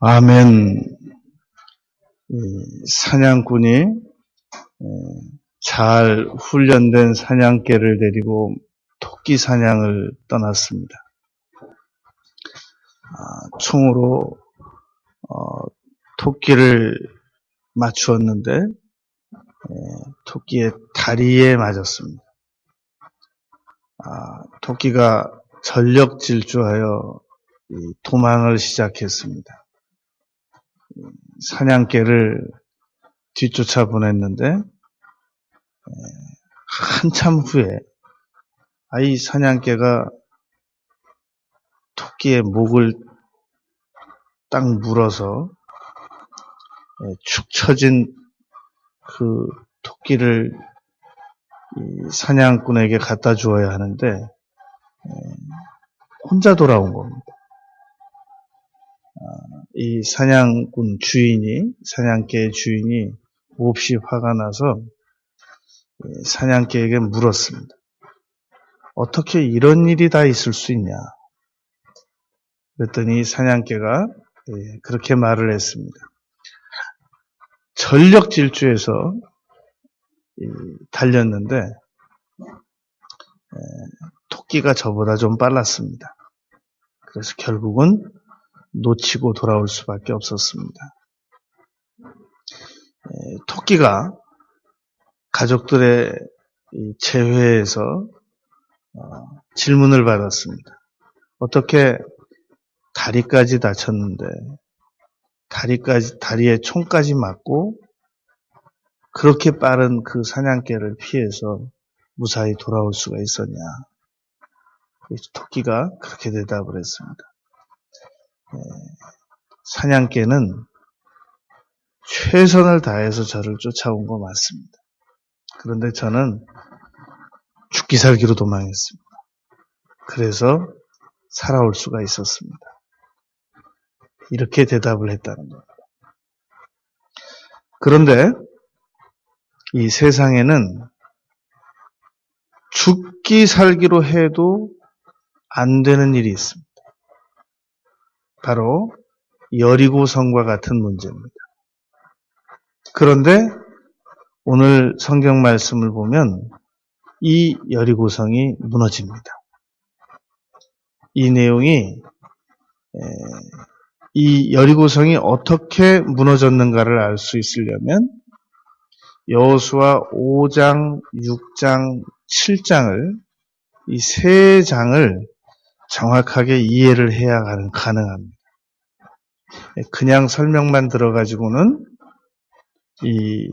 아멘. 사냥꾼이 잘 훈련된 사냥개를 데리고 토끼 사냥을 떠났습니다. 총으로 토끼를 맞추었는데 토끼의 다리에 맞았습니다. 토끼가 전력 질주하여 도망을 시작했습니다. 사냥개를 뒤쫓아 보냈는데 한참 후에 이 사냥개가 토끼의 목을 딱 물어서 축 처진 그 토끼를 이 사냥꾼에게 갖다 주어야 하는데 혼자 돌아온 겁니다. 이 사냥꾼 주인이, 사냥개의 주인이 몹시 화가 나서 사냥개에게 물었습니다. 어떻게 이런 일이 다 있을 수 있냐? 그랬더니 사냥개가 그렇게 말을 했습니다. 전력 질주해서 달렸는데 토끼가 저보다 좀 빨랐습니다. 그래서 결국은 놓치고 돌아올 수밖에 없었습니다. 토끼가 가족들의 재회에서 질문을 받았습니다. 어떻게 다리까지 다쳤는데 다리에 총까지 맞고 그렇게 빠른 그 사냥개를 피해서 무사히 돌아올 수가 있었냐? 토끼가 그렇게 대답을 했습니다. 사냥개는 최선을 다해서 저를 쫓아온 거 맞습니다. 그런데 저는 죽기 살기로 도망했습니다. 그래서 살아올 수가 있었습니다. 이렇게 대답을 했다는 겁니다. 그런데 이 세상에는 죽기 살기로 해도 안 되는 일이 있습니다. 바로 여리고성과 같은 문제입니다. 그런데 오늘 성경 말씀을 보면 이 여리고성이 무너집니다. 이 내용이 이 여리고성이 어떻게 무너졌는가를 알 수 있으려면 여호수아 5장, 6장, 7장을 이 세 장을 정확하게 이해를 해야 가능합니다. 그냥 설명만 들어가지고는 이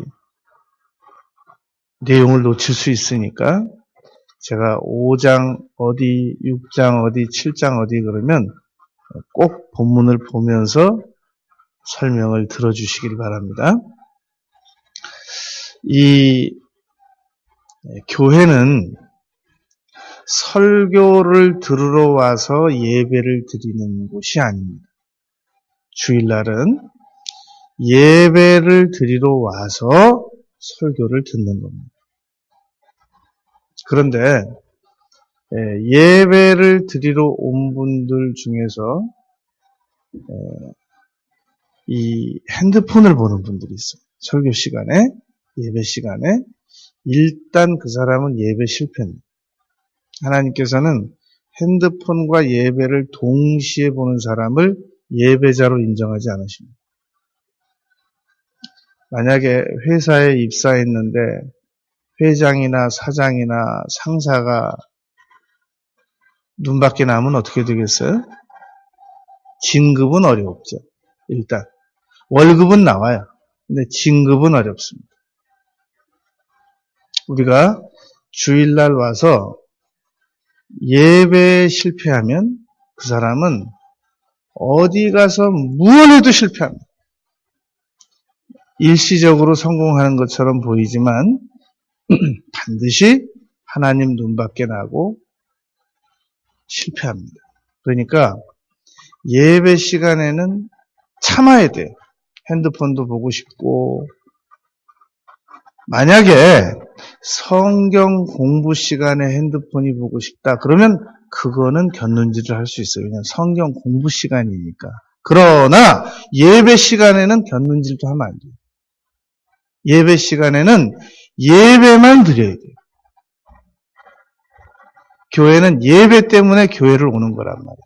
내용을 놓칠 수 있으니까 제가 5장 어디, 6장 어디, 7장 어디 그러면 꼭 본문을 보면서 설명을 들어주시길 바랍니다. 이 교회는 설교를 들으러 와서 예배를 드리는 곳이 아닙니다. 주일날은 예배를 드리러 와서 설교를 듣는 겁니다. 그런데 예배를 드리러 온 분들 중에서 이 핸드폰을 보는 분들이 있어요. 설교 시간에, 예배 시간에. 일단 그 사람은 예배 실패입니다. 하나님께서는 핸드폰과 예배를 동시에 보는 사람을 예배자로 인정하지 않으십니다. 만약에 회사에 입사했는데 회장이나 사장이나 상사가 눈밖에 나면 어떻게 되겠어요? 진급은 어렵죠. 일단 월급은 나와요. 근데 진급은 어렵습니다. 우리가 주일날 와서 예배에 실패하면 그 사람은 어디 가서 무엇 해도 실패합니다. 일시적으로 성공하는 것처럼 보이지만 반드시 하나님 눈밖에 나고 실패합니다. 그러니까 예배 시간에는 참아야 돼요. 핸드폰도 보고 싶고, 만약에 성경 공부 시간에 핸드폰이 보고 싶다 그러면 그거는 견눈질을 할 수 있어요. 왜냐하면 성경 공부 시간이니까. 그러나 예배 시간에는 견눈질도 하면 안 돼요. 예배 시간에는 예배만 드려야 돼요. 교회는 예배 때문에 교회를 오는 거란 말이에요.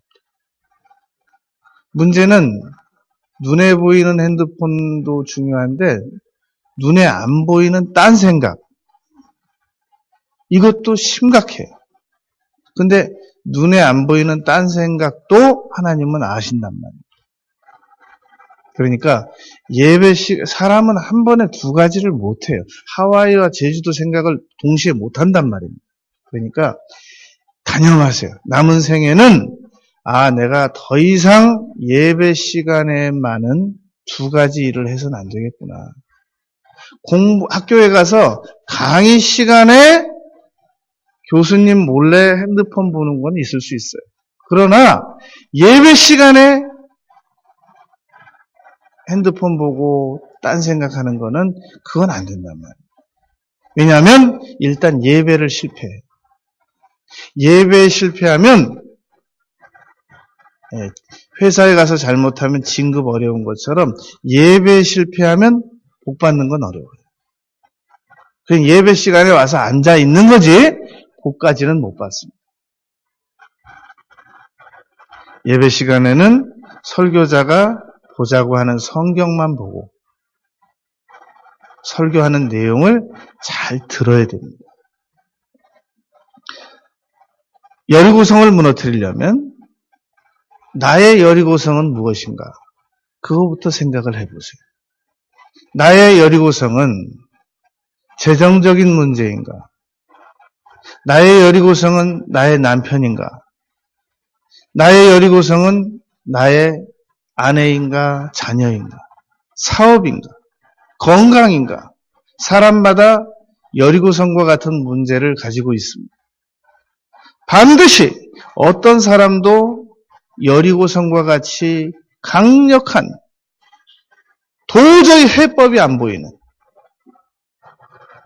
문제는 눈에 보이는 핸드폰도 중요한데 눈에 안 보이는 딴 생각, 이것도 심각해요. 근데 눈에 안 보이는 딴 생각도 하나님은 아신단 말이에요. 그러니까 사람은 한 번에 두 가지를 못해요. 하와이와 제주도 생각을 동시에 못한단 말입니다. 그러니까 단념하세요. 남은 생에는 내가 더 이상 예배 시간에만은 두 가지 일을 해서는 안 되겠구나. 학교에 가서 강의 시간에 교수님 몰래 핸드폰 보는 건 있을 수 있어요. 그러나 예배 시간에 핸드폰 보고 딴 생각하는 거는 그건 안 된단 말이에요. 왜냐하면 일단 예배를 실패해요. 예배에 실패하면 회사에 가서 잘못하면 진급 어려운 것처럼 예배에 실패하면 복 받는 건 어려워요. 그냥 예배 시간에 와서 앉아 있는 거지 복까지는 못 받습니다. 예배 시간에는 설교자가 보자고 하는 성경만 보고 설교하는 내용을 잘 들어야 됩니다. 여리고성을 무너뜨리려면 나의 여리고성은 무엇인가? 그거부터 생각을 해보세요. 나의 여리고성은 재정적인 문제인가? 나의 여리고성은 나의 남편인가? 나의 여리고성은 나의 아내인가? 자녀인가? 사업인가? 건강인가? 사람마다 여리고성과 같은 문제를 가지고 있습니다. 반드시 어떤 사람도 여리고성과 같이 강력한 도저히 해법이 안 보이는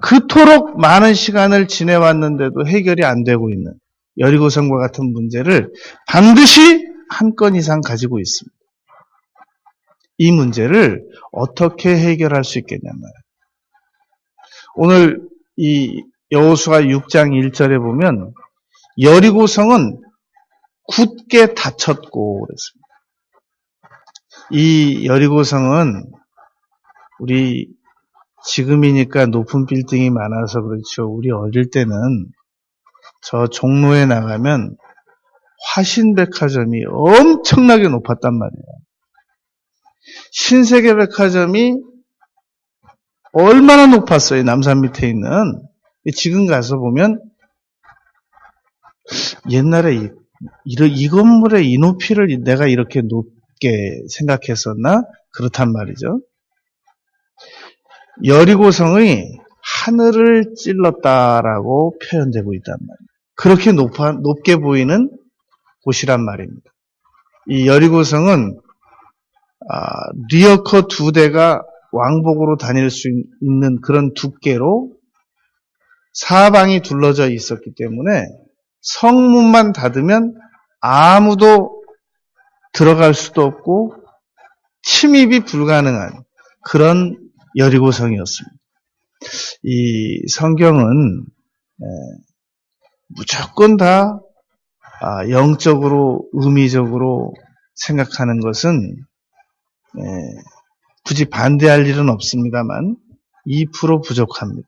그토록 많은 시간을 지내왔는데도 해결이 안 되고 있는 여리고성과 같은 문제를 반드시 한 건 이상 가지고 있습니다. 이 문제를 어떻게 해결할 수 있겠냔 말이에요. 오늘 이 여호수아 6장 1절에 보면 여리고성은 굳게 닫혔고 그랬습니다. 이 여리고성은 우리 지금이니까 높은 빌딩이 많아서 그렇죠. 우리 어릴 때는 저 종로에 나가면 화신백화점이 엄청나게 높았단 말이에요. 신세계백화점이 얼마나 높았어요. 남산 밑에 있는. 지금 가서 보면 옛날에 이 건물의 이 높이를 내가 이렇게 높게 생각했었나? 그렇단 말이죠. 여리고성의 하늘을 찔렀다라고 표현되고 있단 말이에요. 그렇게 높게 보이는 곳이란 말입니다. 이 여리고성은 리어커 2대가 왕복으로 다닐 수 있는 그런 두께로 사방이 둘러져 있었기 때문에 성문만 닫으면 아무도 들어갈 수도 없고 침입이 불가능한 그런 여리고성이었습니다. 이 성경은 무조건 다 영적으로 의미적으로 생각하는 것은 굳이 반대할 일은 없습니다만 2% 부족합니다.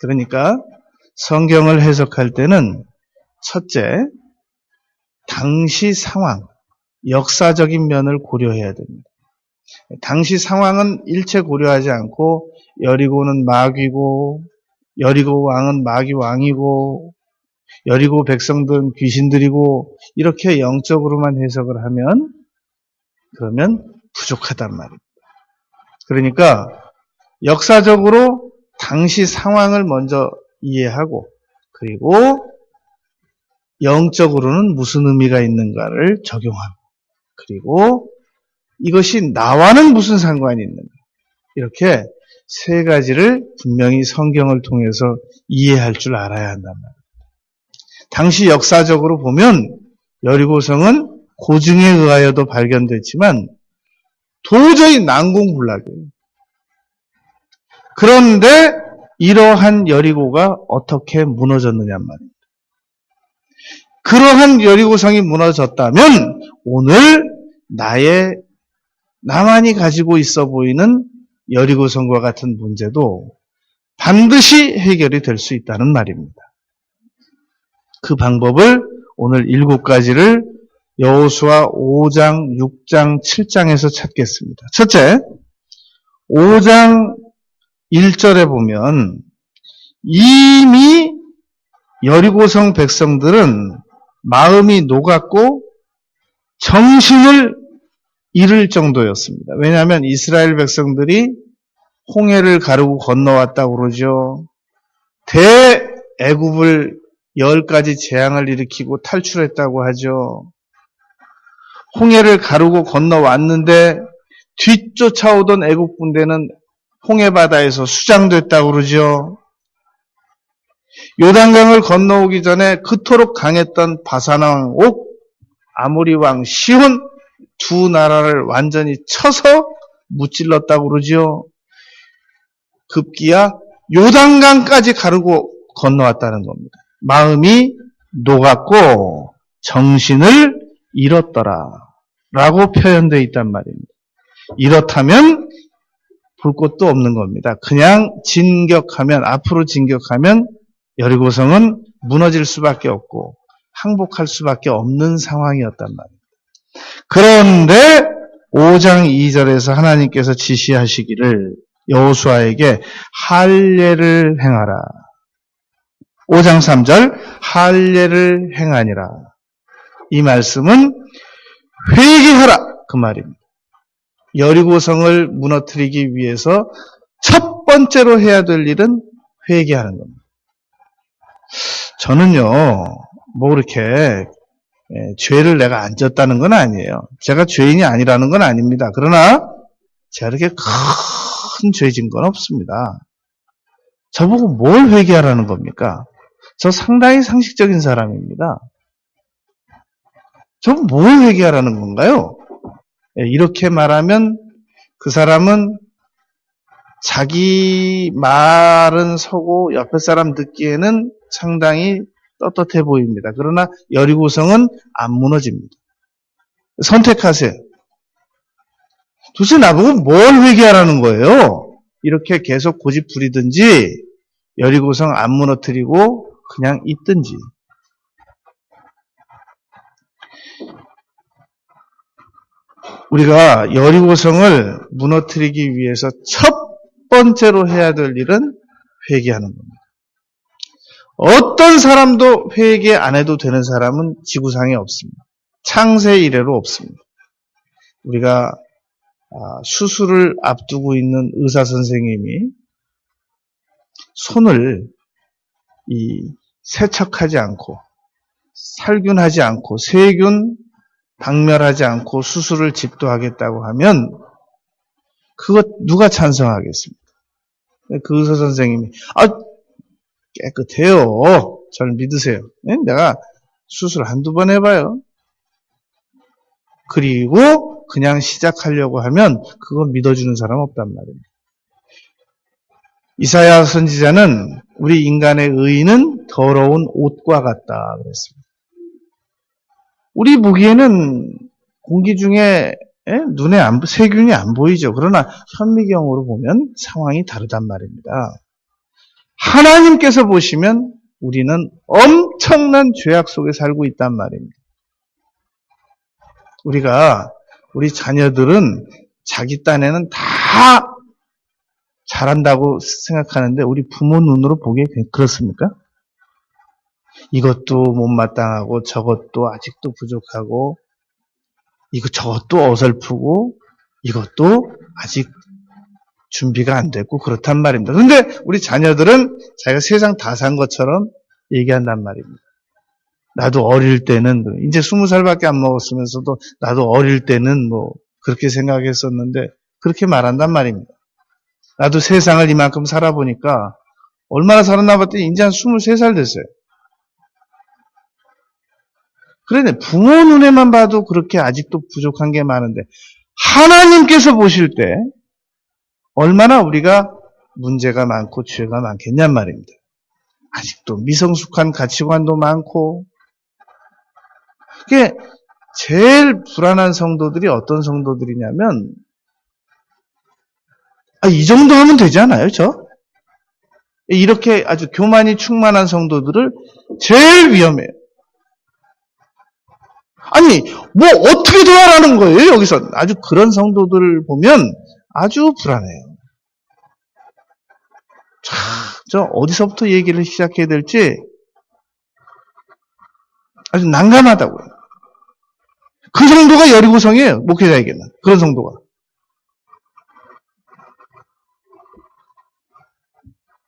그러니까 성경을 해석할 때는 첫째, 당시 상황, 역사적인 면을 고려해야 됩니다. 당시 상황은 일체 고려하지 않고 여리고는 마귀고 여리고 왕은 마귀 왕이고 여리고 백성들은 귀신들이고 이렇게 영적으로만 해석을 하면 그러면 부족하단 말입니다. 그러니까 역사적으로 당시 상황을 먼저 이해하고 그리고 영적으로는 무슨 의미가 있는가를 적용하고 그리고 이것이 나와는 무슨 상관이 있는가 이렇게 세 가지를 분명히 성경을 통해서 이해할 줄 알아야 한단 말이에요. 당시 역사적으로 보면 여리고성은 고증에 의하여도 발견됐지만 도저히 난공불락이에요. 그런데 이러한 여리고가 어떻게 무너졌느냐 말입니다. 그러한 여리고성이 무너졌다면 오늘 나만이 가지고 있어 보이는 여리고성과 같은 문제도 반드시 해결이 될 수 있다는 말입니다. 그 방법을 오늘 7가지를 여호수아 5장, 6장, 7장에서 찾겠습니다. 첫째, 5장 1절에 보면 이미 여리고성 백성들은 마음이 녹았고 정신을 잃을 정도였습니다. 왜냐하면 이스라엘 백성들이 홍해를 가르고 건너왔다고 그러죠. 대애굽을 10가지 재앙을 일으키고 탈출했다고 하죠. 홍해를 가르고 건너왔는데 뒤쫓아오던 애국 군대는 홍해바다에서 수장됐다고 그러죠. 요단강을 건너오기 전에 그토록 강했던 바산왕 옥, 아모리 왕 시혼 두 나라를 완전히 쳐서 무찔렀다고 그러죠. 급기야 요단강까지 가르고 건너왔다는 겁니다. 마음이 녹았고 정신을 잃었더라 라고 표현되어 있단 말입니다. 이렇다면 볼 것도 없는 겁니다. 그냥 앞으로 진격하면 여리고성은 무너질 수밖에 없고 항복할 수밖에 없는 상황이었단 말입니다. 그런데 5장 2절에서 하나님께서 지시하시기를 여호수아에게 할례를 행하라. 5장 3절 할례를 행하니라. 이 말씀은 회개하라 그 말입니다. 여리고성을 무너뜨리기 위해서 첫 번째로 해야 될 일은 회개하는 겁니다. 저는요, 그렇게 죄를 내가 안 졌다는 건 아니에요. 제가 죄인이 아니라는 건 아닙니다. 그러나 제가 그렇게 큰 죄 진 건 없습니다. 저보고 뭘 회개하라는 겁니까? 저 상당히 상식적인 사람입니다. 저보고 뭘 회개하라는 건가요? 이렇게 말하면 그 사람은 자기 말은 서고 옆에 사람 듣기에는 상당히 떳떳해 보입니다. 그러나 여리고성은 안 무너집니다. 선택하세요. 도대체 나보고 뭘 회개하라는 거예요? 이렇게 계속 고집 부리든지 여리고성 안 무너뜨리고 그냥 있든지. 우리가 여리고성을 무너뜨리기 위해서 첫 번째로 해야 될 일은 회개하는 겁니다. 어떤 사람도 회개 안 해도 되는 사람은 지구상에 없습니다. 창세 이래로 없습니다. 우리가 수술을 앞두고 있는 의사 선생님이 손을 세척하지 않고 살균하지 않고 세균 박멸하지 않고 수술을 집도하겠다고 하면 그것 누가 찬성하겠습니까? 그 의사 선생님이 깨끗해요. 저를 믿으세요. 내가 수술 한두 번 해봐요. 그리고 그냥 시작하려고 하면 그거 믿어주는 사람 없단 말입니다. 이사야 선지자는 우리 인간의 의는 더러운 옷과 같다 그랬습니다. 우리 보기에는 공기 중에 세균이 안 보이죠. 그러나 현미경으로 보면 상황이 다르단 말입니다. 하나님께서 보시면 우리는 엄청난 죄악 속에 살고 있단 말입니다. 우리 자녀들은 자기 딴에는 다 잘한다고 생각하는데 우리 부모 눈으로 보기에 그렇습니까? 이것도 못마땅하고 저것도 아직도 부족하고 저것도 어설프고 이것도 아직 준비가 안 됐고 그렇단 말입니다. 그런데 우리 자녀들은 자기가 세상 다 산 것처럼 얘기한단 말입니다. 나도 어릴 때는 이제 20살밖에 안 먹었으면서도 나도 어릴 때는 그렇게 생각했었는데 그렇게 말한단 말입니다. 나도 세상을 이만큼 살아보니까 얼마나 살았나 봤더니 이제 한 23살 됐어요. 그러네. 부모 눈에만 봐도 그렇게 아직도 부족한 게 많은데 하나님께서 보실 때 얼마나 우리가 문제가 많고 죄가 많겠냔 말입니다. 아직도 미성숙한 가치관도 많고. 그게 제일 불안한 성도들이 어떤 성도들이냐면 이 정도 하면 되잖아요, 이렇게 아주 교만이 충만한 성도들을 제일 위험해요. 아니, 뭐 어떻게 도와라는 거예요, 여기서. 아주 그런 성도들을 보면 아주 불안해요. 저 어디서부터 얘기를 시작해야 될지 아주 난감하다고요. 그 정도가 여리고성이에요, 목회자에게는. 그런 성도가.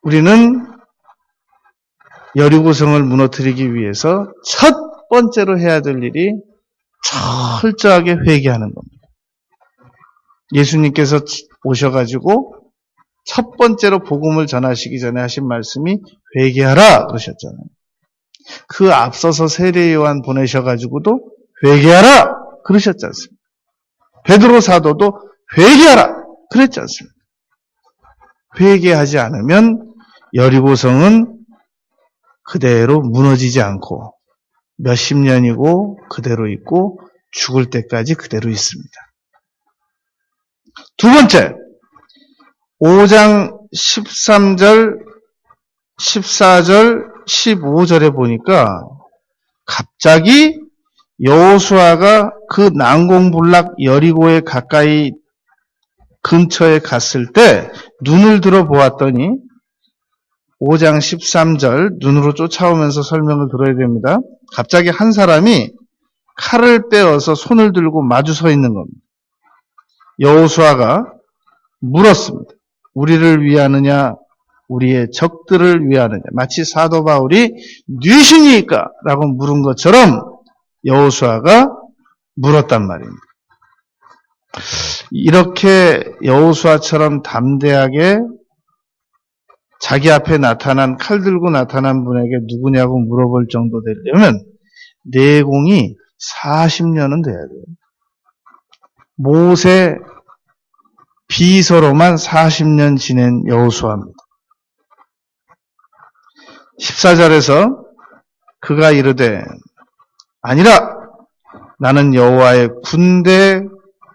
우리는 여리고성을 무너뜨리기 위해서 첫 번째로 해야 될 일이 철저하게 회개하는 겁니다. 예수님께서 오셔가지고 첫 번째로 복음을 전하시기 전에 하신 말씀이 회개하라 그러셨잖아요. 그 앞서서 세례 요한 보내셔가지고도 회개하라 그러셨지 않습니까? 베드로 사도도 회개하라 그랬지 않습니까? 회개하지 않으면 여리고성은 그대로 무너지지 않고 몇십 년이고 그대로 있고 죽을 때까지 그대로 있습니다. 두 번째, 5장 13절, 14절, 15절에 보니까 갑자기 여호수아가 그 난공불락 여리고에 가까이 근처에 갔을 때 눈을 들어 보았더니 5장 13절 눈으로 쫓아오면서 설명을 들어야 됩니다. 갑자기 한 사람이 칼을 빼어서 손을 들고 마주 서 있는 겁니다. 여호수아가 물었습니다. 우리를 위하느냐 우리의 적들을 위하느냐. 마치 사도 바울이 뉘시니까 라고 물은 것처럼 여호수아가 물었단 말입니다. 이렇게 여호수아처럼 담대하게 자기 앞에 나타난 칼 들고 나타난 분에게 누구냐고 물어볼 정도 되려면 내공이 40년은 돼야 돼요. 모세 비서로만 40년 지낸 여호수아입니다. 14절에서 그가 이르되 아니라 나는 여호와의 군대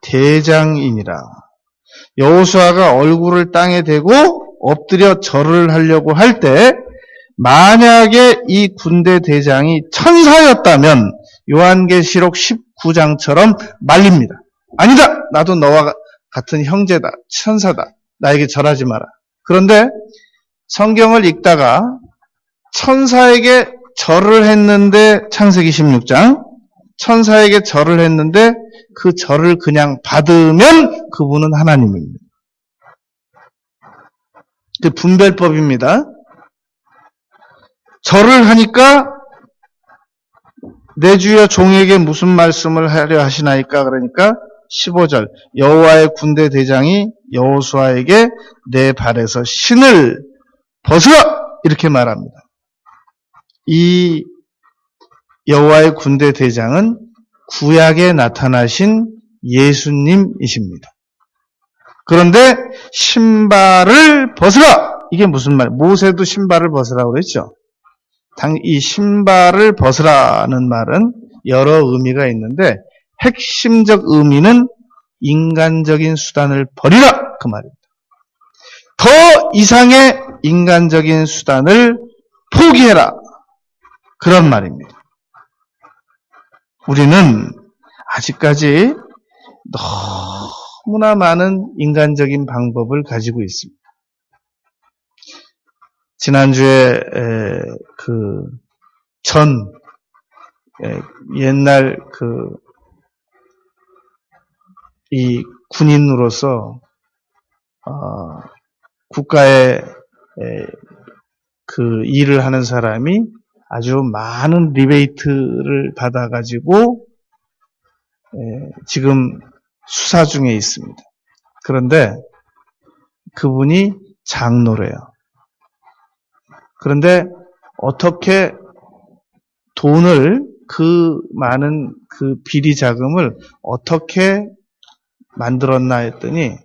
대장이니라. 여호수아가 얼굴을 땅에 대고 엎드려 절을 하려고 할 때 만약에 이 군대 대장이 천사였다면 요한계시록 19장처럼 말립니다. 아니다. 나도 너와 같은 형제다. 천사다. 나에게 절하지 마라. 그런데 성경을 읽다가 천사에게 절을 했는데 창세기 16장 천사에게 절을 했는데 그 절을 그냥 받으면 그분은 하나님입니다. 그 분별법입니다. 절을 하니까 내 주여 종에게 무슨 말씀을 하려 하시나이까 그러니까 15절 여호와의 군대 대장이 여호수아에게 내 발에서 신을 벗으라 이렇게 말합니다. 이 여호와의 군대 대장은 구약에 나타나신 예수님이십니다. 그런데 신발을 벗으라 이게 무슨 말? 모세도 신발을 벗으라고 그랬죠. 이 신발을 벗으라는 말은 여러 의미가 있는데 핵심적 의미는 인간적인 수단을 버리라 그 말입니다. 더 이상의 인간적인 수단을 포기해라 그런 말입니다. 우리는 아직까지 너무나 많은 인간적인 방법을 가지고 있습니다. 지난주에 옛날 이 군인으로서 국가의 그 일을 하는 사람이 아주 많은 리베이트를 받아가지고 지금 수사 중에 있습니다. 그런데 그분이 장로래요. 그런데 어떻게 돈을 그 많은 그 비리 자금을 어떻게 만들었나 했더니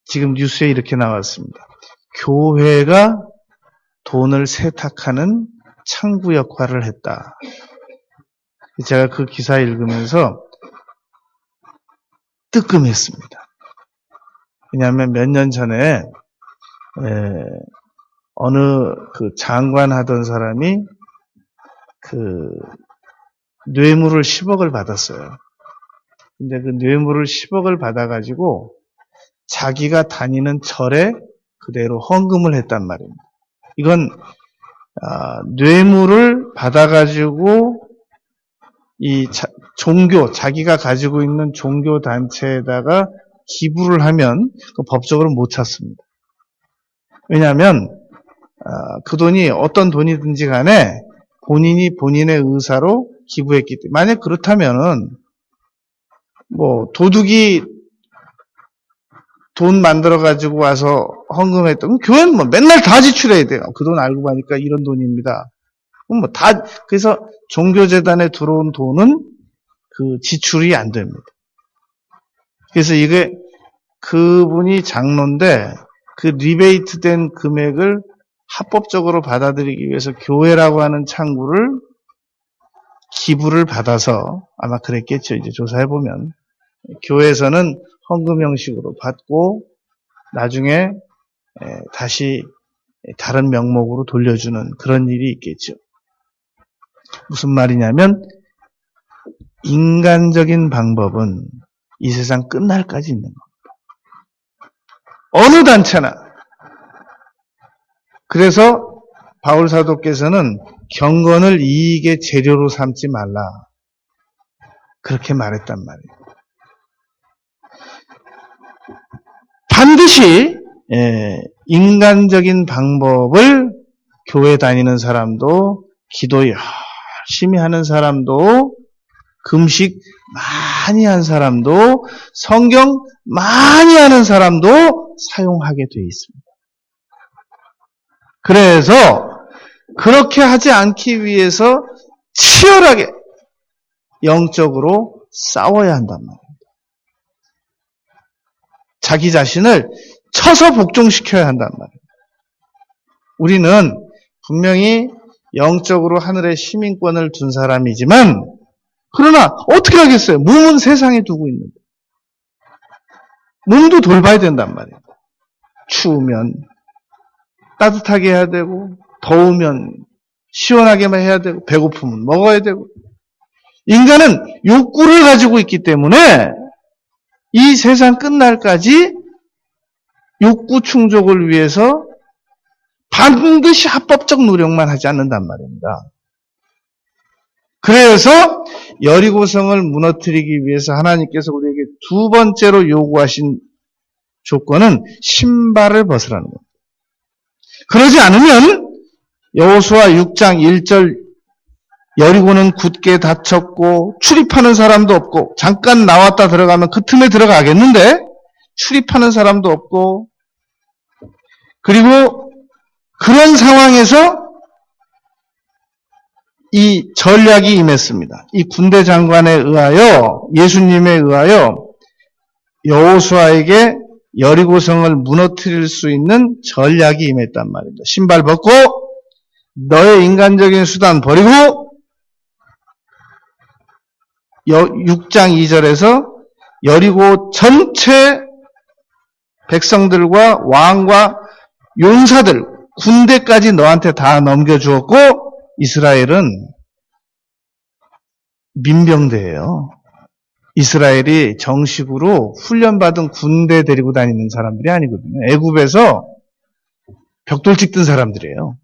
지금 뉴스에 이렇게 나왔습니다. 교회가 돈을 세탁하는 창구 역할을 했다. 제가 그 기사 읽으면서 뜨끔했습니다. 왜냐하면 몇 년 전에 어느 그 장관 하던 사람이 그 뇌물을 10억을 받았어요. 근데 그 뇌물을 10억을 받아가지고 자기가 다니는 절에 그대로 헌금을 했단 말입니다. 이건 뇌물을 받아가지고 이 종교, 자기가 가지고 있는 종교 단체에다가 기부를 하면 법적으로 못 찾습니다. 왜냐하면 그 돈이 어떤 돈이든지 간에 본인이 본인의 의사로 기부했기 때문에, 만약 그렇다면은 뭐 도둑이 돈 만들어 가지고 와서 헌금했던, 교회는 뭐 맨날 다 지출해야 돼요. 그 돈 알고 보니까 이런 돈입니다. 그럼 뭐 다, 그래서 종교재단에 들어온 돈은 그 지출이 안 됩니다. 그래서 이게 그분이 장로인데 그 리베이트 된 금액을 합법적으로 받아들이기 위해서 교회라고 하는 창구를 기부를 받아서, 아마 그랬겠죠. 이제 조사해보면. 교회에서는 헌금 형식으로 받고 나중에 다시 다른 명목으로 돌려주는 그런 일이 있겠죠. 무슨 말이냐면 인간적인 방법은 이 세상 끝날까지 있는 겁니다. 어느 단체나. 그래서 바울 사도께서는 경건을 이익의 재료로 삼지 말라, 그렇게 말했단 말이에요. 반드시 인간적인 방법을 교회 다니는 사람도, 기도 열심히 하는 사람도, 금식 많이 한 사람도, 성경 많이 하는 사람도 사용하게 되어 있습니다. 그래서 그렇게 하지 않기 위해서 치열하게 영적으로 싸워야 한단 말이에요. 자기 자신을 쳐서 복종시켜야 한단 말이에요. 우리는 분명히 영적으로 하늘의 시민권을 둔 사람이지만, 그러나 어떻게 하겠어요? 몸은 세상에 두고 있는데. 몸도 돌봐야 된단 말이에요. 추우면 따뜻하게 해야 되고, 더우면 시원하게만 해야 되고, 배고프면 먹어야 되고. 인간은 욕구를 가지고 있기 때문에 이 세상 끝날까지 욕구 충족을 위해서 반드시 합법적 노력만 하지 않는단 말입니다. 그래서 여리고성을 무너뜨리기 위해서 하나님께서 우리에게 두 번째로 요구하신 조건은 신발을 벗으라는 겁니다. 그러지 않으면 여호수아 6장 1절 여리고는 굳게 닫혔고 출입하는 사람도 없고, 잠깐 나왔다 들어가면 그 틈에 들어가겠는데 출입하는 사람도 없고, 그리고 그런 상황에서 이 전략이 임했습니다. 이 군대 장관에 의하여, 예수님에 의하여 여호수아에게 여리고성을 무너뜨릴 수 있는 전략이 임했단 말입니다. 신발 벗고 너의 인간적인 수단 버리고, 6장 2절에서 여리고 전체 백성들과 왕과 용사들, 군대까지 너한테 다 넘겨주었고, 이스라엘은 민병대예요. 이스라엘이 정식으로 훈련받은 군대 데리고 다니는 사람들이 아니거든요. 애굽에서 벽돌 찍던 사람들이에요.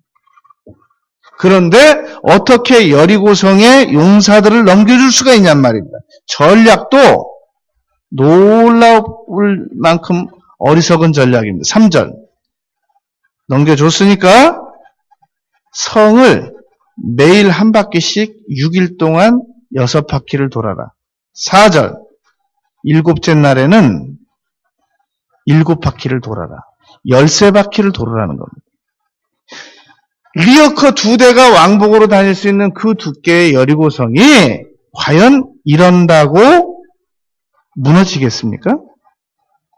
그런데 어떻게 여리고성에 용사들을 넘겨줄 수가 있냔 말입니다. 전략도 놀라울 만큼 어리석은 전략입니다. 3절. 넘겨줬으니까 성을 매일 한 바퀴씩 6일 동안 6바퀴를 돌아라. 4절. 7째 날에는 7바퀴를 돌아라. 13바퀴를 돌으라는 겁니다. 리어커 2대가 왕복으로 다닐 수 있는 그 두께의 여리고성이 과연 이런다고 무너지겠습니까?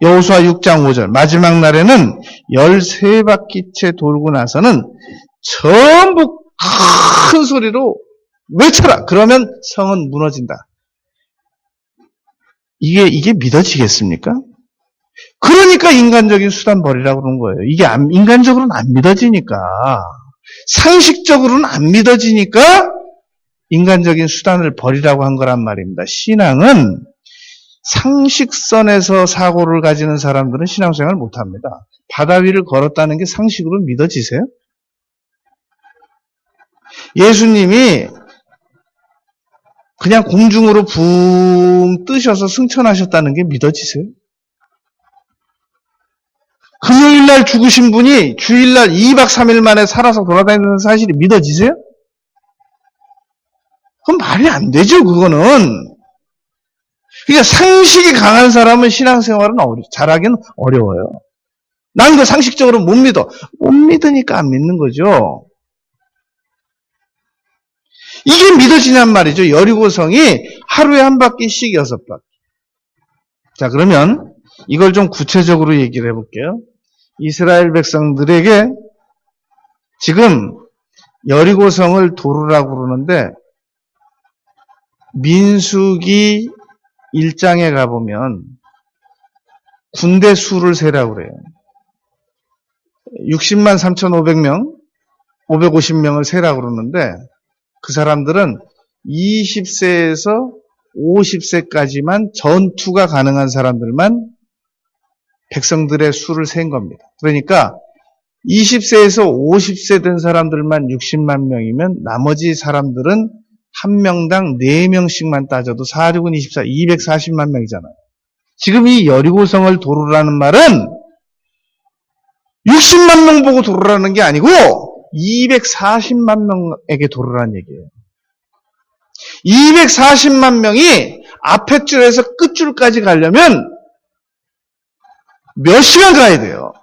여호수아 6장 5절 마지막 날에는 13바퀴째 돌고 나서는 전부 큰 소리로 외쳐라. 그러면 성은 무너진다. 이게 믿어지겠습니까? 그러니까 인간적인 수단 버리라고 그러는 거예요. 이게 인간적으로는 안 믿어지니까. 상식적으로는 안 믿어지니까 인간적인 수단을 버리라고 한 거란 말입니다. 신앙은 상식선에서 사고를 가지는 사람들은 신앙생활을 못합니다. 바다 위를 걸었다는 게 상식으로 믿어지세요? 예수님이 그냥 공중으로 붕 뜨셔서 승천하셨다는 게 믿어지세요? 금요일날 죽으신 분이 주일날 2박 3일 만에 살아서 돌아다니는 사실이 믿어지세요? 그건 말이 안 되죠, 그거는. 그러니까 상식이 강한 사람은 신앙생활은 잘하기는 어려워요. 난 그 상식적으로 못 믿어. 못 믿으니까 안 믿는 거죠. 이게 믿어지냔 말이죠. 여리고성이 하루에 한 바퀴씩 6바퀴. 자, 그러면 이걸 좀 구체적으로 얘기를 해볼게요. 이스라엘 백성들에게 지금 여리고성을 도르라고 그러는데 민수기 1장에 가보면 군대 수를 세라고 그래요. 60만 3,500명, 550명을 세라고 그러는데 그 사람들은 20세에서 50세까지만 전투가 가능한 사람들만 백성들의 수를 센 겁니다. 그러니까 20세에서 50세 된 사람들만 60만 명이면 나머지 사람들은 한 명당 4명씩만 따져도 4, 6은 24, 240만 명이잖아요. 지금 이 여리고성을 도르라는 말은 60만 명 보고 도르라는 게 아니고 240만 명에게 도르라는 얘기예요. 240만 명이 앞에 줄에서 끝 줄까지 가려면 몇 시간 가야 돼요.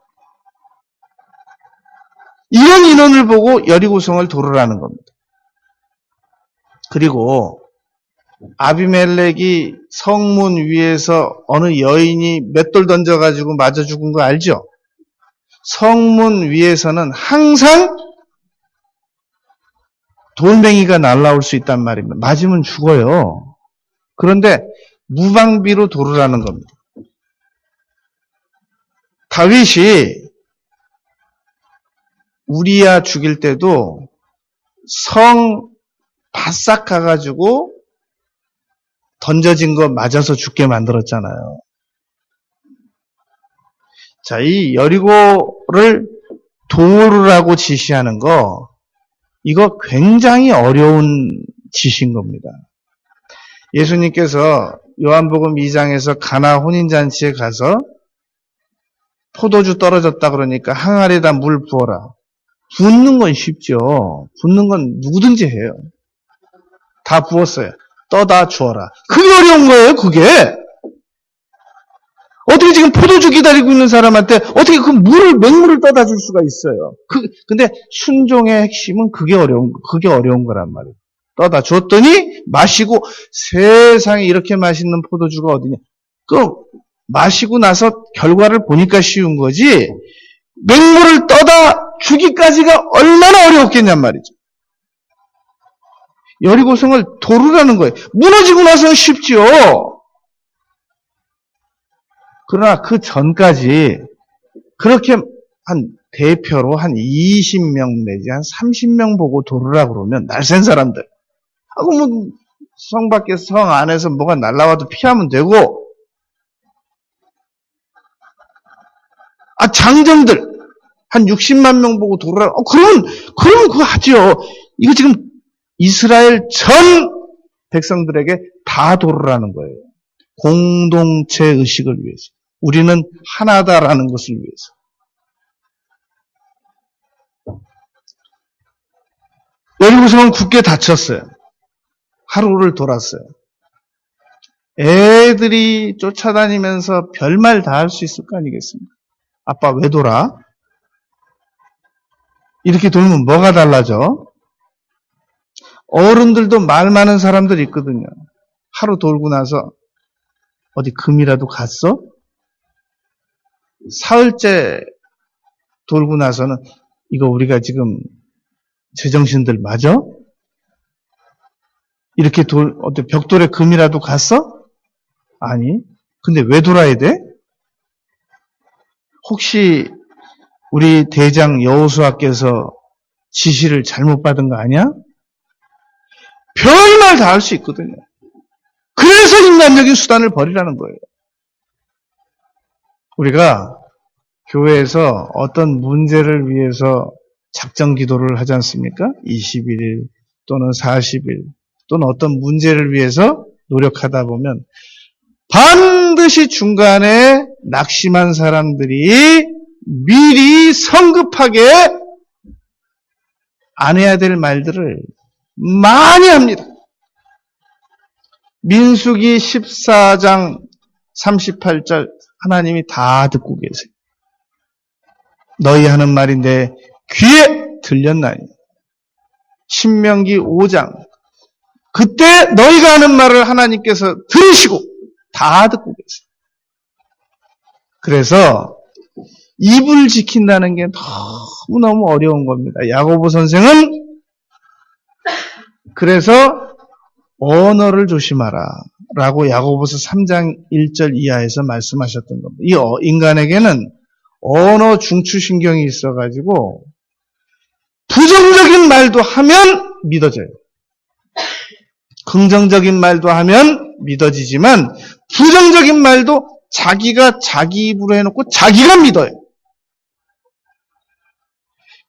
이런 인원을 보고 여리고성을 도르라는 겁니다. 그리고 아비멜렉이 성문 위에서 어느 여인이 맷돌 던져가지고 맞아 죽은 거 알죠? 성문 위에서는 항상 돌멩이가 날아올 수 있단 말입니다. 맞으면 죽어요. 그런데 무방비로 도르라는 겁니다. 다윗이 우리야 죽일 때도 성 바싹 가가지고 던져진 거 맞아서 죽게 만들었잖아요. 자, 이 여리고를 도르라고 지시하는 거, 이거 굉장히 어려운 지시인 겁니다. 예수님께서 요한복음 2장에서 가나 혼인잔치에 가서 포도주 떨어졌다 그러니까 항아리에다 물 부어라. 붓는 건 쉽죠. 붓는 건 누구든지 해요. 다 부었어요. 떠다 주어라. 그게 어려운 거예요, 그게. 어떻게 지금 포도주 기다리고 있는 사람한테 어떻게 그 맹물을 떠다 줄 수가 있어요. 근데 순종의 핵심은 그게 어려운 거란 말이에요. 떠다 줬더니 마시고 세상에 이렇게 맛있는 포도주가 어디냐. 마시고 나서 결과를 보니까 쉬운 거지 맹물을 떠다 주기까지가 얼마나 어려웠겠냔 말이죠. 여리고성을 도르라는 거예요. 무너지고 나서는 쉽지요. 그러나 그 전까지 그렇게 한 대표로 한 20명 내지 한 30명 보고 도르라고 그러면 날쌘 사람들 하고 뭐 성 밖에서 성 안에서 뭐가 날라와도 피하면 되고 장정들 한 60만 명 보고 도르라 그러면 그거 하죠. 이거 지금 이스라엘 전 백성들에게 다 도르라는 거예요. 공동체 의식을 위해서. 우리는 하나다라는 것을 위해서. 여리고성은 굳게 닫혔어요. 하루를 돌았어요. 애들이 쫓아다니면서 별말 다 할 수 있을 거 아니겠습니까? 아빠 왜 돌아? 이렇게 돌면 뭐가 달라져? 어른들도 말 많은 사람들이 있거든요. 하루 돌고 나서 어디 금이라도 갔어? 사흘째 돌고 나서는 이거 우리가 지금 제정신들 맞아? 이렇게 어디 벽돌에 금이라도 갔어? 아니. 근데 왜 돌아야 돼? 혹시 우리 대장 여호수아께서 지시를 잘못 받은 거 아니야? 별말 다 할 수 있거든요. 그래서 인간적인 수단을 버리라는 거예요. 우리가 교회에서 어떤 문제를 위해서 작정 기도를 하지 않습니까? 21일 또는 40일 또는 어떤 문제를 위해서 노력하다 보면 반드시 중간에 낙심한 사람들이 미리 성급하게 안 해야 될 말들을 많이 합니다. 민수기 14장 38절 하나님이 다 듣고 계세요. 너희 하는 말이 내 귀에 들렸나니. 신명기 5장 그때 너희가 하는 말을 하나님께서 들으시고 다 듣고 계세요. 그래서 입을 지킨다는 게 너무너무 어려운 겁니다. 야고보 선생은 그래서 언어를 조심하라 라고 야고보서 3장 1절 이하에서 말씀하셨던 겁니다. 이 인간에게는 언어 중추신경이 있어가지고 부정적인 말도 하면 믿어져요. 긍정적인 말도 하면 믿어지지만 부정적인 말도 자기가 자기 입으로 해놓고 자기가 믿어요.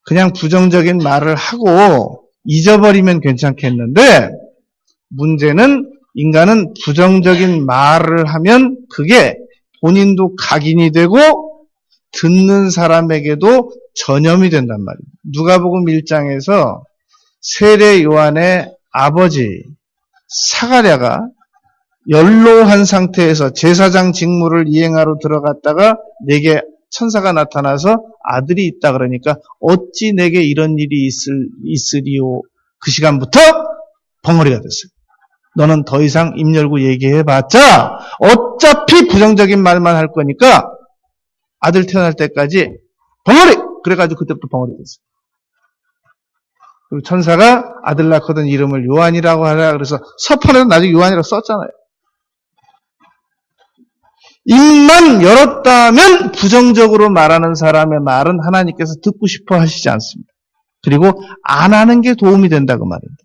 그냥 부정적인 말을 하고 잊어버리면 괜찮겠는데 문제는 인간은 부정적인 말을 하면 그게 본인도 각인이 되고 듣는 사람에게도 전염이 된단 말이에요. 누가복음 1장에서 세례 요한의 아버지 사가랴가 연로한 상태에서 제사장 직무를 이행하러 들어갔다가 내게 천사가 나타나서 아들이 있다 그러니까 어찌 내게 이런 일이 있으리요. 그 시간부터 벙어리가 됐어요. 너는 더 이상 입 열고 얘기해봤자 어차피 부정적인 말만 할 거니까 아들 태어날 때까지 벙어리! 그래가지고 그때부터 벙어리 됐어요. 그리고 천사가 아들 낳거든 이름을 요한이라고 하라 그래서 서판에도 나중에 요한이라고 썼잖아요. 입만 열었다면 부정적으로 말하는 사람의 말은 하나님께서 듣고 싶어 하시지 않습니다. 그리고 안 하는 게 도움이 된다 그 말입니다.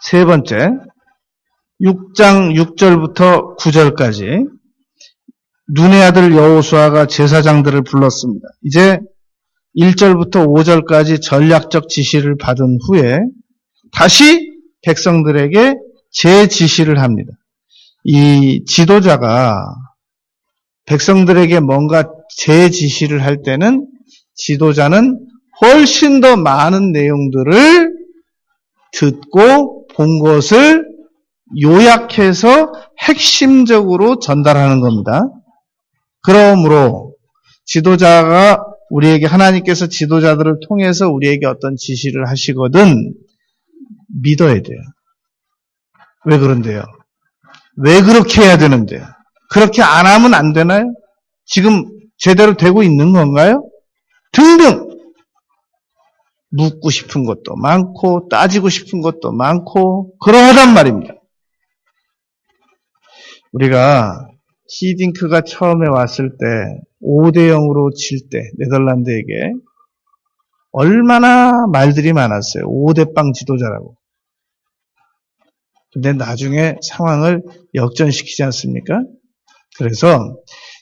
세 번째, 6장 6절부터 9절까지 눈의 아들 여호수아가 제사장들을 불렀습니다. 이제 1절부터 5절까지 전략적 지시를 받은 후에 다시 백성들에게 재지시를 합니다. 이 지도자가 백성들에게 뭔가 재지시를 할 때는 지도자는 훨씬 더 많은 내용들을 듣고 본 것을 요약해서 핵심적으로 전달하는 겁니다. 그러므로 지도자가 우리에게 하나님께서 지도자들을 통해서 우리에게 어떤 지시를 하시거든 믿어야 돼요. 왜 그런데요? 왜 그렇게 해야 되는데요? 그렇게 안 하면 안 되나요? 지금 제대로 되고 있는 건가요? 등등 묻고 싶은 것도 많고 따지고 싶은 것도 많고 그러하단 말입니다. 우리가 히딩크가 처음에 왔을 때 5대 0으로 질 때 네덜란드에게 얼마나 말들이 많았어요. 5대 빵 지도자라고. 근데 나중에 상황을 역전시키지 않습니까? 그래서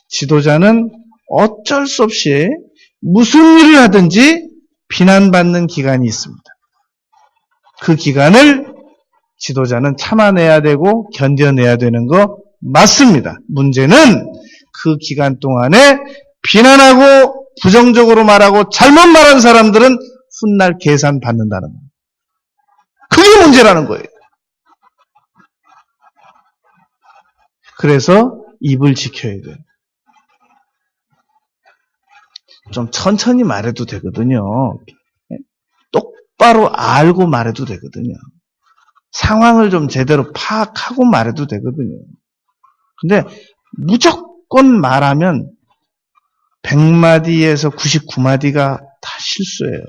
지도자는 어쩔 수 없이 무슨 일을 하든지 비난받는 기간이 있습니다. 그 기간을 지도자는 참아내야 되고 견뎌내야 되는 거 맞습니다. 문제는 그 기간 동안에 비난하고 부정적으로 말하고 잘못 말한 사람들은 훗날 계산 받는다는 거예요. 그게 문제라는 거예요. 그래서 입을 지켜야 돼요. 좀 천천히 말해도 되거든요. 똑바로 알고 말해도 되거든요. 상황을 좀 제대로 파악하고 말해도 되거든요. 근데 무조건 말하면 100마디에서 99마디가 다 실수예요.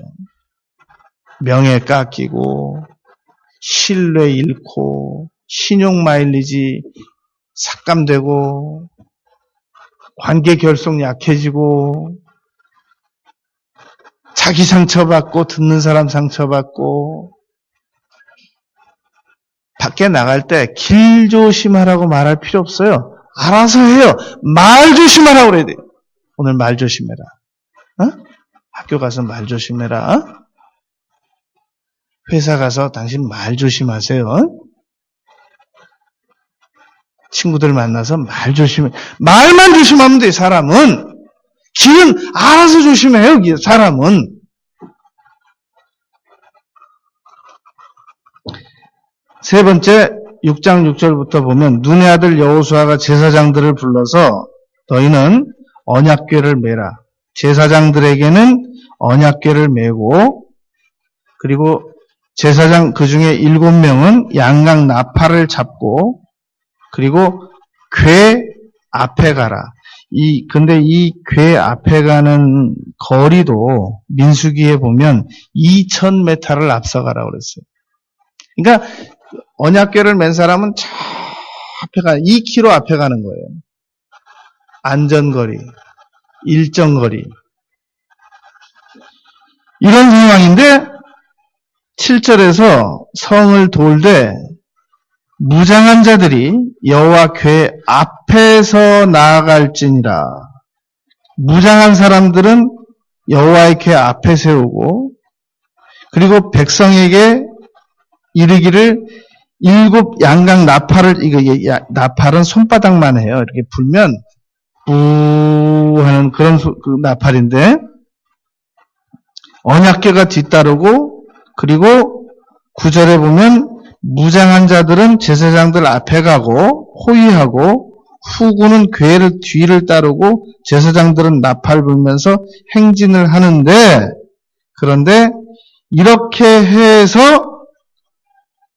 명예 깎이고 신뢰 잃고 신용 마일리지 삭감되고 관계 결속 약해지고 자기 상처받고 듣는 사람 상처받고 밖에 나갈 때 길 조심하라고 말할 필요 없어요. 알아서 해요. 말 조심하라고 그래야 돼요. 오늘 말 조심해라. 학교 가서 말 조심해라. 회사 가서 당신 말 조심하세요. 친구들 만나서 말 조심해. 말만 조심하면 돼, 사람은. 길은 알아서 조심해요, 사람은. 세 번째, 6장 6절부터 보면 눈의 아들 여호수아가 제사장들을 불러서 너희는 언약궤를 매라. 제사장들에게는 언약궤를 메고 그리고 제사장 그 중에 7명은 양각 나팔을 잡고 그리고 궤 앞에 가라. 근데 이 궤 앞에 가는 거리도 민수기에 보면 2000m를 앞서가라고 그랬어요. 그러니까 언약궤를 맨 사람은 저 앞에 2km 앞에 가는 거예요. 안전거리, 일정거리. 이런 상황인데 7절에서 성을 돌되 무장한 자들이 여호와 궤 앞에서 나아갈지니라. 무장한 사람들은 여호와의 궤 앞에 세우고 그리고 백성에게 이르기를 7 양각 나팔을 나팔은 손바닥만 해요. 이렇게 불면 부 하는 그런 그 나팔인데 언약궤가 뒤따르고 그리고 9절에 보면 무장한 자들은 제사장들 앞에 가고 호위하고 후군은 궤를 뒤를 따르고 제사장들은 나팔 불면서 행진을 하는데 그런데 이렇게 해서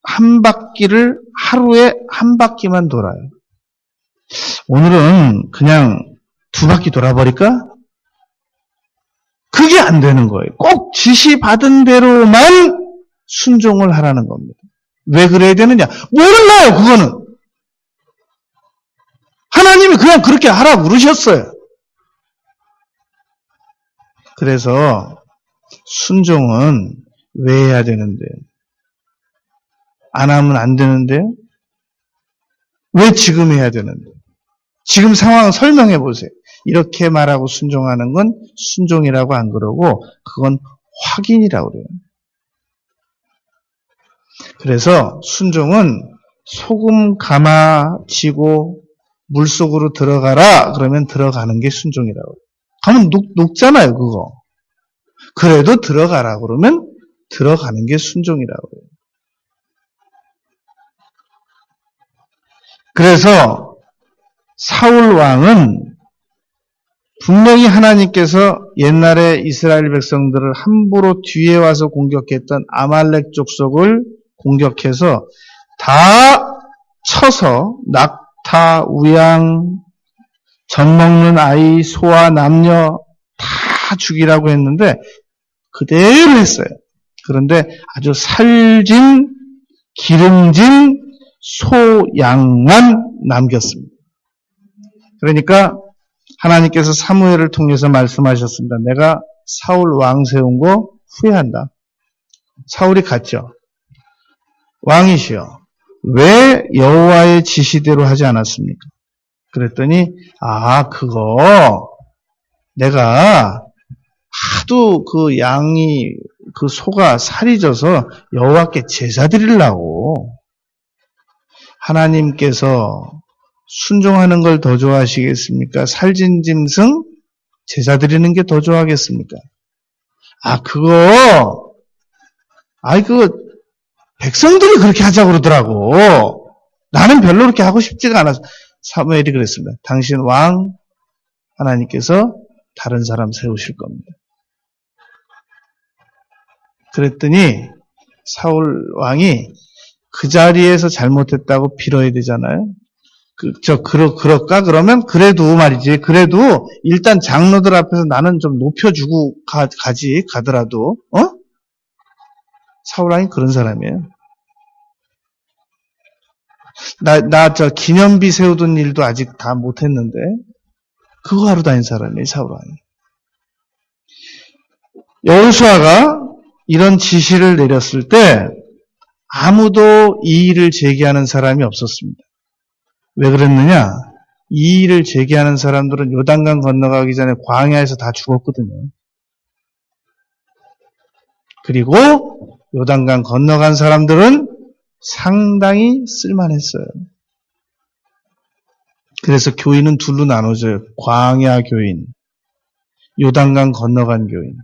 한 바퀴를 하루에 한 바퀴만 돌아요. 오늘은 그냥 2바퀴 돌아버릴까? 그게 안 되는 거예요. 꼭 지시받은 대로만 순종을 하라는 겁니다. 왜 그래야 되느냐? 몰라요, 그거는. 하나님이 그냥 그렇게 하라고 그러셨어요. 그래서 순종은 왜 해야 되는데? 안 하면 안 되는데? 왜 지금 해야 되는데? 지금 상황 설명해 보세요. 이렇게 말하고 순종하는 건 순종이라고 안 그러고 그건 확인이라고 그래요. 그래서 순종은 소금 감아지고 물속으로 들어가라 그러면 들어가는 게 순종이라고. 가면 녹잖아요, 그거. 그래도 들어가라 그러면 들어가는 게 순종이라고 해요. 그래서 사울 왕은 분명히 하나님께서 옛날에 이스라엘 백성들을 함부로 뒤에 와서 공격했던 아말렉 족속을 공격해서 다 쳐서 낙타, 우양, 젖 먹는 아이, 소아, 남녀 다 죽이라고 했는데 그대로 했어요. 그런데 아주 살진, 기름진 소, 양만 남겼습니다. 그러니까 하나님께서 사무엘을 통해서 말씀하셨습니다. 내가 사울 왕 세운 거 후회한다. 사울이 갔죠. 왕이시여, 왜 여호와의 지시대로 하지 않았습니까? 그랬더니 그거 내가 하도 그 양이 그 소가 살이 져서 여호와께 제사 드리려고. 하나님께서 순종하는 걸 더 좋아하시겠습니까? 살진 짐승 제사 드리는 게 더 좋아하겠습니까? 그거 백성들이 그렇게 하자고 그러더라고. 나는 별로 그렇게 하고 싶지가 않아서. 사무엘이 그랬습니다. 당신 왕 하나님께서 다른 사람 세우실 겁니다. 그랬더니 사울 왕이 그 자리에서 잘못했다고 빌어야 되잖아요. 그럴까? 그러면 그래도 말이지. 그래도 일단 장로들 앞에서 나는 좀 높여주고 가더라도, 사울 왕이 그런 사람이에요. 저 기념비 세우던 일도 아직 다 못했는데, 그거 하러 다닌 사람이에요, 사울 왕이. 여호수아가 이런 지시를 내렸을 때, 아무도 이의를 제기하는 사람이 없었습니다. 왜 그랬느냐? 이의를 제기하는 사람들은 요단강 건너가기 전에 광야에서 다 죽었거든요. 그리고 요단강 건너간 사람들은 상당히 쓸만했어요. 그래서 교인은 둘로 나눠져요. 광야 교인, 요단강 건너간 교인.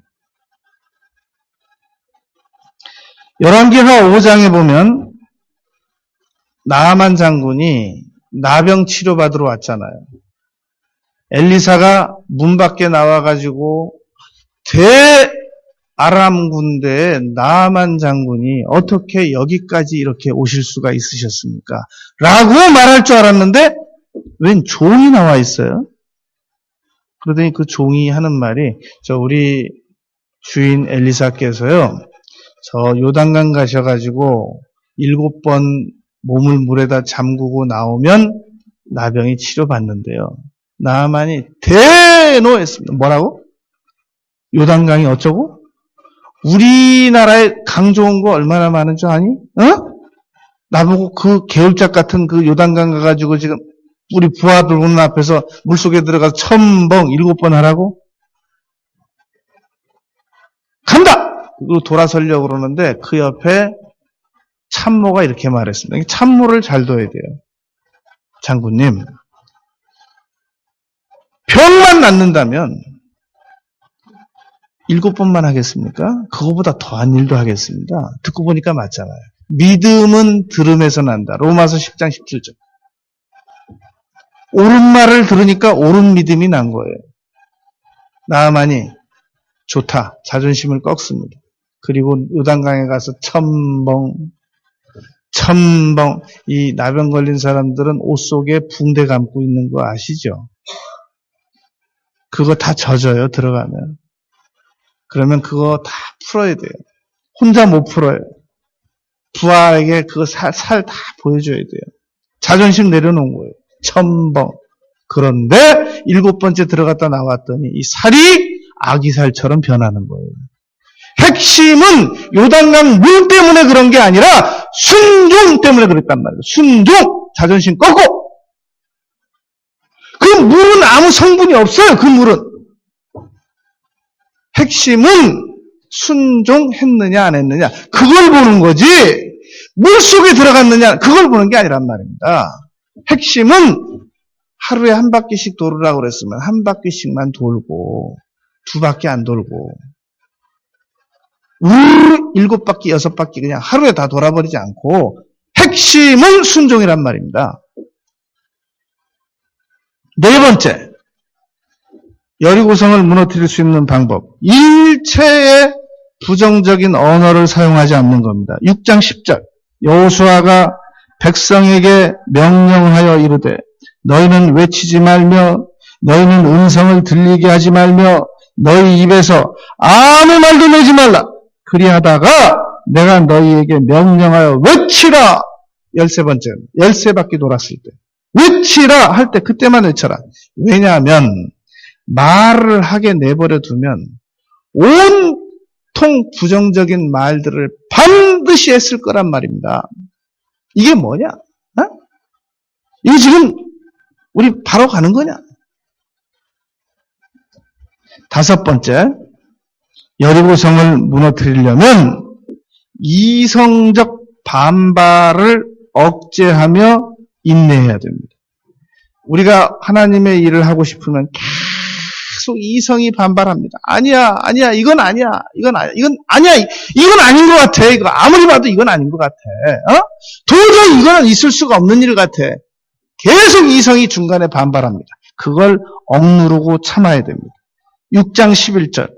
열왕기하 5장에 보면 나아만 장군이 나병 치료받으러 왔잖아요. 엘리사가 문 밖에 나와가지고 대아람 군대에 나아만 장군이 어떻게 여기까지 이렇게 오실 수가 있으셨습니까? 라고 말할 줄 알았는데 웬 종이 나와 있어요. 그러더니 그 종이 하는 말이 우리 주인 엘리사께서요. 저 요단강 가셔가지고 7번 몸을 물에다 잠그고 나오면 나병이 치료받는데요. 나아만이 대노했습니다. 뭐라고? 요단강이 어쩌고? 우리나라에 강 좋은 거 얼마나 많은 줄 아니? 나보고 그 개울짝 같은 그 요단강 가가지고 지금 우리 부하들 오는 앞에서 물속에 들어가서 1000번 7번 하라고? 간다! 그리고 돌아서려고 그러는데 그 옆에 참모가 이렇게 말했습니다. 참모를 잘 둬야 돼요. 장군님, 병만 낫는다면 7번만 하겠습니까? 그거보다 더한 일도 하겠습니다. 듣고 보니까 맞잖아요. 믿음은 들음에서 난다. 로마서 10장 17절. 옳은 말을 들으니까 옳은 믿음이 난 거예요. 나아만이 좋다. 자존심을 꺾습니다. 그리고 요단강에 가서 1000번 이 나병 걸린 사람들은 옷 속에 붕대 감고 있는 거 아시죠? 그거 다 젖어요, 들어가면. 그러면 그거 다 풀어야 돼요. 혼자 못 풀어요. 부하에게 그거 살 다 보여줘야 돼요. 자존심 내려놓은 거예요. 1000번. 그런데 7번째 들어갔다 나왔더니 이 살이 아기살처럼 변하는 거예요. 핵심은 요단강 물 때문에 그런 게 아니라 순종 때문에 그랬단 말이에요. 순종! 자존심 꺾고! 그 물은 아무 성분이 없어요. 그 물은. 핵심은 순종했느냐 안 했느냐 그걸 보는 거지 물 속에 들어갔느냐 그걸 보는 게 아니란 말입니다. 핵심은 하루에 한 바퀴씩 돌으라고 그랬으면 한 바퀴씩만 돌고 2바퀴 안 돌고 7바퀴 6바퀴 그냥 하루에 다 돌아버리지 않고 핵심은 순종이란 말입니다. 네 번째, 여리고성을 무너뜨릴 수 있는 방법. 일체의 부정적인 언어를 사용하지 않는 겁니다. 6장 10절. 여호수아가 백성에게 명령하여 이르되 너희는 외치지 말며 너희는 음성을 들리게 하지 말며 너희 입에서 아무 말도 내지 말라. 그리하다가 내가 너희에게 명령하여 외치라. 13번째. 13바퀴 돌았을 때. 외치라 할 때 그때만 외쳐라. 왜냐하면 말을 하게 내버려 두면 온통 부정적인 말들을 반드시 했을 거란 말입니다. 이게 뭐냐? 이거 지금 우리 바로 가는 거냐? 5번째, 여리고성을 무너뜨리려면 이성적 반발을 억제하며 인내해야 됩니다. 우리가 하나님의 일을 하고 싶으면 계속 이성이 반발합니다. 아니야, 이건 아니야, 이건 아닌 것 같아. 이거 아무리 봐도 이건 아닌 것 같아. 도저히 이거는 있을 수가 없는 일 같아. 계속 이성이 중간에 반발합니다. 그걸 억누르고 참아야 됩니다. 6장 11절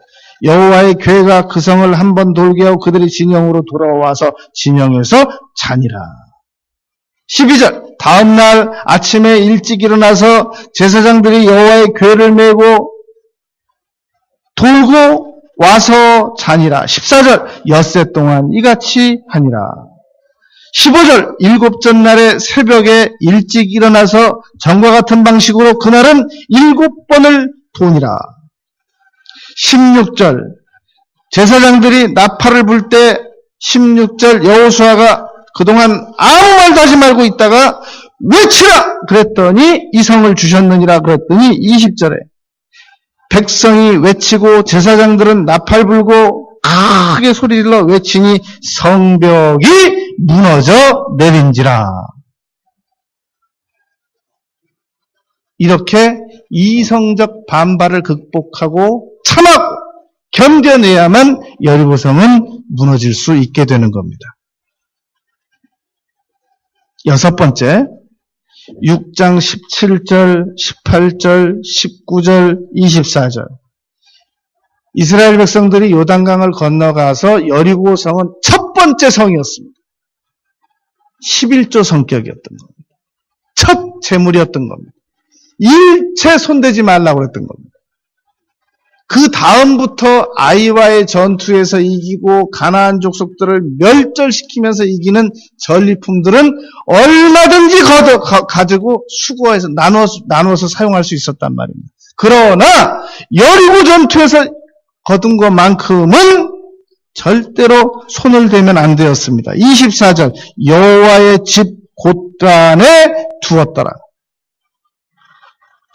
여호와의 괴가 그 성을 한번 돌게 하고 그들이 진영으로 돌아와서 진영에서 자니라. 12절 다음날 아침에 일찍 일어나서 제사장들이 여호와의 괴를 메고 돌고 와서 자니라. 14절 엿새 동안 이같이 하니라. 15절 일곱째 날의 새벽에 일찍 일어나서 전과 같은 방식으로 그날은 7번을 도니라. 16절 제사장들이 나팔을 불 때 16절 여호수아가 그동안 아무 말도 하지 말고 있다가 외치라 그랬더니 이 성을 주셨느니라 그랬더니 20절에 백성이 외치고 제사장들은 나팔 불고 크게 소리질러 외치니 성벽이 무너져 내린지라. 이렇게 이성적 반발을 극복하고 참하고 견뎌내야만 여리고성은 무너질 수 있게 되는 겁니다. 여섯 번째, 6장 17절, 18절, 19절, 24절. 이스라엘 백성들이 요단강을 건너가서 여리고 성은 첫 번째 성이었습니다. 11조 성격이었던 겁니다. 첫 재물이었던 겁니다. 일체 손대지 말라고 그랬던 겁니다. 그 다음부터 아이와의 전투에서 이기고 가나안 족속들을 멸절시키면서 이기는 전리품들은 얼마든지 가지고 수거해서 나누어서 사용할 수 있었단 말입니다. 그러나 여리고 전투에서 거둔 것만큼은 절대로 손을 대면 안 되었습니다. 24절 여호와의 집 곳간에 두었더라.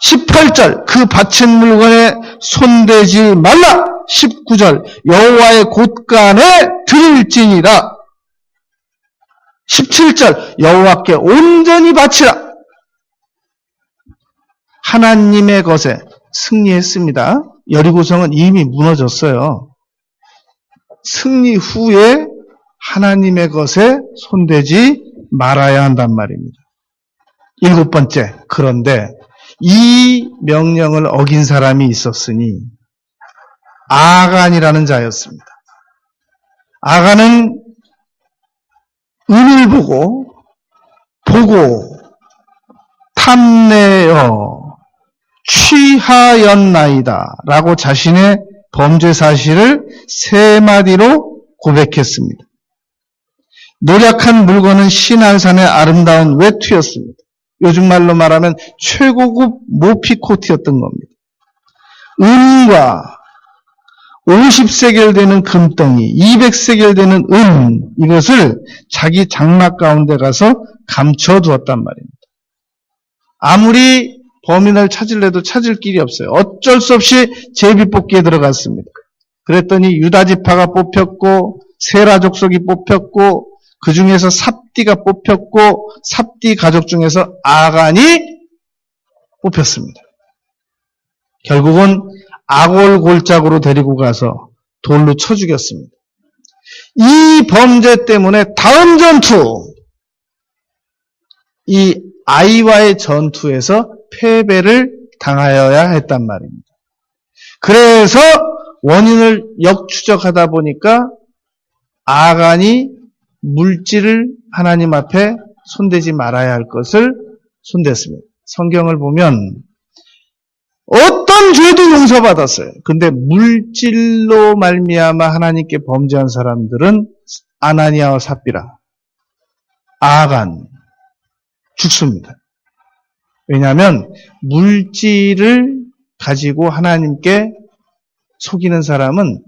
18절 그 바친 물건에 손대지 말라. 19절 여호와의 곳간에 드릴지니라. 17절 여호와께 온전히 바치라. 하나님의 것에 승리했습니다. 여리고성은 이미 무너졌어요. 승리 후에 하나님의 것에 손대지 말아야 한단 말입니다. 일곱 번째, 그런데 이 명령을 어긴 사람이 있었으니 아간이라는 자였습니다. 아간은 은을 보고 탐내어 취하였나이다 라고 자신의 범죄 사실을 세 마디로 고백했습니다. 노력한 물건은 신안산의 아름다운 외투였습니다. 요즘 말로 말하면 최고급 모피코트였던 겁니다. 은과 50세겔 되는 금덩이, 200세겔 되는 은, 이것을 자기 장막 가운데 가서 감춰두었단 말입니다. 아무리 범인을 찾으려도 찾을 길이 없어요. 어쩔 수 없이 제비뽑기에 들어갔습니다. 그랬더니 유다 지파가 뽑혔고 세라 족속이 뽑혔고 그 중에서 삽디가 뽑혔고 삽디 가족 중에서 아간이 뽑혔습니다. 결국은 아골 골짜기로 데리고 가서 돌로 쳐 죽였습니다. 이 범죄 때문에 다음 전투, 이 아이와의 전투에서 패배를 당하여야 했단 말입니다. 그래서 원인을 역추적하다 보니까 아간이 물질을 하나님 앞에 손대지 말아야 할 것을 손댔습니다. 성경을 보면 어떤 죄도 용서받았어요. 근데 물질로 말미암아 하나님께 범죄한 사람들은 아나니아와 삽비라, 아간 죽습니다. 왜냐하면 물질을 가지고 하나님께 속이는 사람은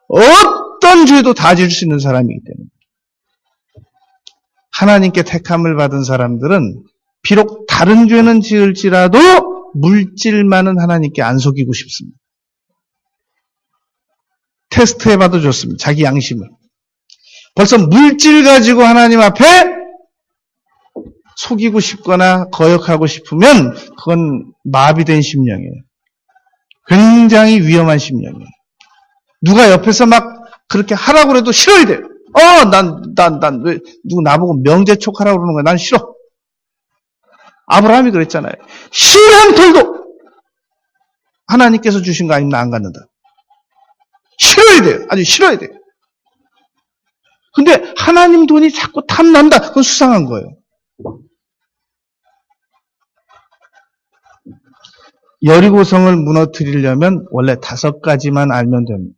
어떤 죄도 다 지을 수 있는 사람이기 때문에 하나님께 택함을 받은 사람들은 비록 다른 죄는 지을지라도 물질만은 하나님께 안 속이고 싶습니다. 테스트해봐도 좋습니다. 자기 양심을. 벌써 물질 가지고 하나님 앞에 속이고 싶거나 거역하고 싶으면 그건 마비된 심령이에요. 굉장히 위험한 심령이에요. 누가 옆에서 막 그렇게 하라고 해도 싫어야 돼요. 왜 누구 나보고 명제촉하라고 그러는 거야? 난 싫어. 아브라함이 그랬잖아요. 실 한 톨도 하나님께서 주신 거 아니면 나 안 갖는다. 싫어야 돼요. 아주 싫어야 돼요. 근데 하나님 돈이 자꾸 탐난다. 그건 수상한 거예요. 여리고성을 무너뜨리려면 원래 5가지만 알면 됩니다.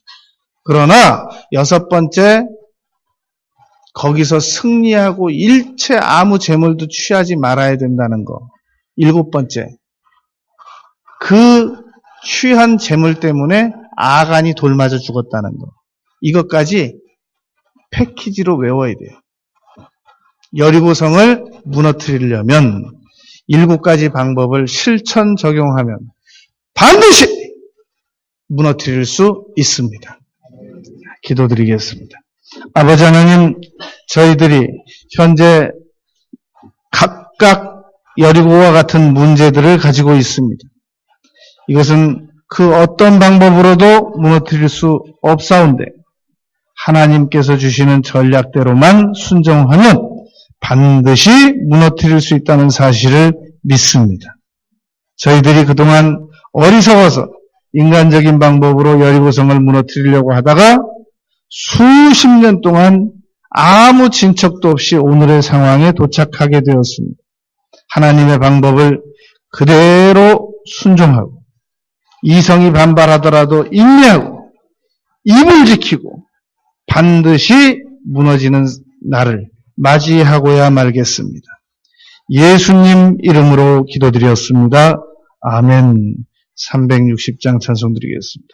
그러나 6번째, 거기서 승리하고 일체 아무 재물도 취하지 말아야 된다는 거. 7번째, 그 취한 재물 때문에 아간이 돌 맞아 죽었다는 거. 이것까지 패키지로 외워야 돼요. 여리고성을 무너뜨리려면 7가지 방법을 실천 적용하면 반드시 무너뜨릴 수 있습니다. 기도드리겠습니다. 아버지 하나님, 저희들이 현재 각각 여리고와 같은 문제들을 가지고 있습니다. 이것은 그 어떤 방법으로도 무너뜨릴 수 없사온데 하나님께서 주시는 전략대로만 순종하면 반드시 무너뜨릴 수 있다는 사실을 믿습니다. 저희들이 그동안 어리석어서 인간적인 방법으로 여리고성을 무너뜨리려고 하다가 수십 년 동안 아무 진척도 없이 오늘의 상황에 도착하게 되었습니다. 하나님의 방법을 그대로 순종하고 이성이 반발하더라도 인내하고 입을 지키고 반드시 무너지는 날을 맞이하고야 말겠습니다. 예수님 이름으로 기도드렸습니다. 아멘. 360장 찬송 드리겠습니다.